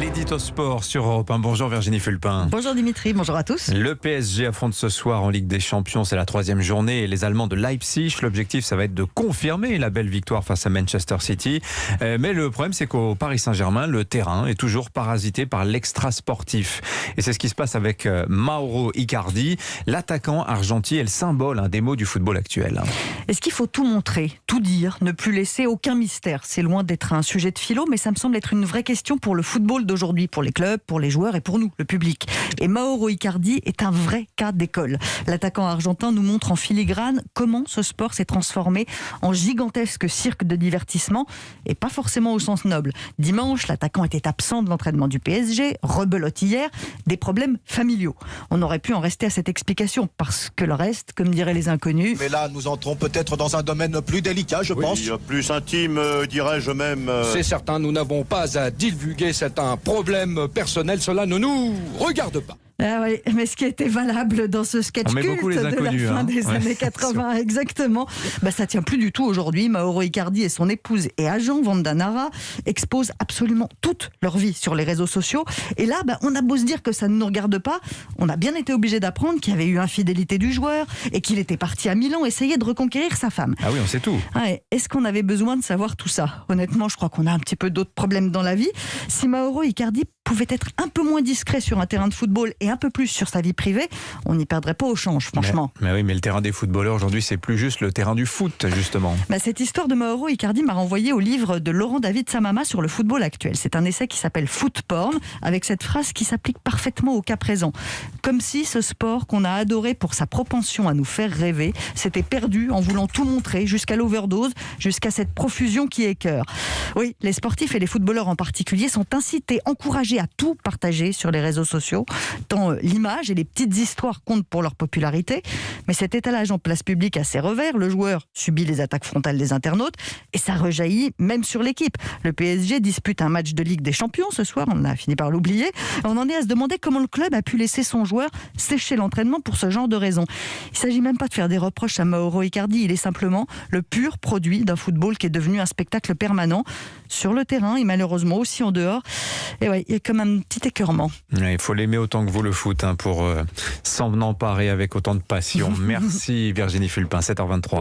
L'édito sport sur Europe 1. Bonjour Virginie Fulpin. Bonjour Dimitri, bonjour à tous. Le PSG affronte ce soir en Ligue des Champions, c'est la 3e journée, et les Allemands de Leipzig. L'objectif, ça va être de confirmer la belle victoire face à Manchester City. Mais le problème, c'est qu'au Paris Saint-Germain, le terrain est toujours parasité par l'extra-sportif. Et c'est ce qui se passe avec Mauro Icardi. L'attaquant argentin est le symbole des mots du football actuel. Est-ce qu'il faut tout montrer, tout dire, ne plus laisser aucun mystère? C'est loin d'être un sujet de philo, mais ça me semble être une vraie question pour le football d'aujourd'hui, pour les clubs, pour les joueurs et pour nous, le public. Et Mauro Icardi est un vrai cas d'école. L'attaquant argentin nous montre en filigrane comment ce sport s'est transformé en gigantesque cirque de divertissement, et pas forcément au sens noble. Dimanche, l'attaquant était absent de l'entraînement du PSG, rebelote hier, des problèmes familiaux. On aurait pu en rester à cette explication, parce que le reste, comme diraient les inconnus... Mais là, nous entrons peut-être dans un domaine plus délicat, je pense. Plus intime, dirais-je même. C'est certain, nous n'avons pas à divulguer, c'est un problème personnel, cela ne nous regarde pas. Ah oui, mais ce qui était valable dans ce sketch On met culte beaucoup les inconnus, de la fin des années 80, exactement, ça tient plus du tout aujourd'hui. Mauro Icardi et son épouse et agent Wanda Nara exposent absolument toute leur vie sur les réseaux sociaux. Et là, on a beau se dire que ça ne nous regarde pas, on a bien été obligé d'apprendre qu'il y avait eu infidélité du joueur et qu'il était parti à Milan essayer de reconquérir sa femme. Ah oui, on sait tout. Est-ce qu'on avait besoin de savoir tout ça? Honnêtement, je crois qu'on a un petit peu d'autres problèmes dans la vie. Si Mauro Icardi pouvait être un peu moins discret sur un terrain de football et un peu plus sur sa vie privée, on n'y perdrait pas au change, franchement. Mais oui, mais le terrain des footballeurs aujourd'hui, c'est plus juste le terrain du foot, justement. Cette histoire de Mauro Icardi m'a renvoyé au livre de Laurent David Samama sur le football actuel. C'est un essai qui s'appelle Foot Porn, avec cette phrase qui s'applique parfaitement au cas présent. Comme si ce sport qu'on a adoré pour sa propension à nous faire rêver s'était perdu en voulant tout montrer, jusqu'à l'overdose, jusqu'à cette profusion qui écœure. Oui, les sportifs et les footballeurs en particulier sont incités, encouragés à tout partager sur les réseaux sociaux, tant l'image et les petites histoires comptent pour leur popularité, mais cet étalage en place publique a ses revers. Le joueur subit les attaques frontales des internautes et ça rejaillit même sur l'équipe. Le PSG dispute un match de Ligue des Champions ce soir, on a fini par l'oublier. On en est à se demander comment le club a pu laisser son joueur sécher l'entraînement pour ce genre de raison. Il ne s'agit même pas de faire des reproches à Mauro Icardi, il est simplement le pur produit d'un football qui est devenu un spectacle permanent sur le terrain et malheureusement aussi en dehors. Et ouais, il y a comme un petit écœurement. Il faut l'aimer autant que vous le foot pour s'en emparer avec autant de passion. Merci Virginie Fulpin, 7h23.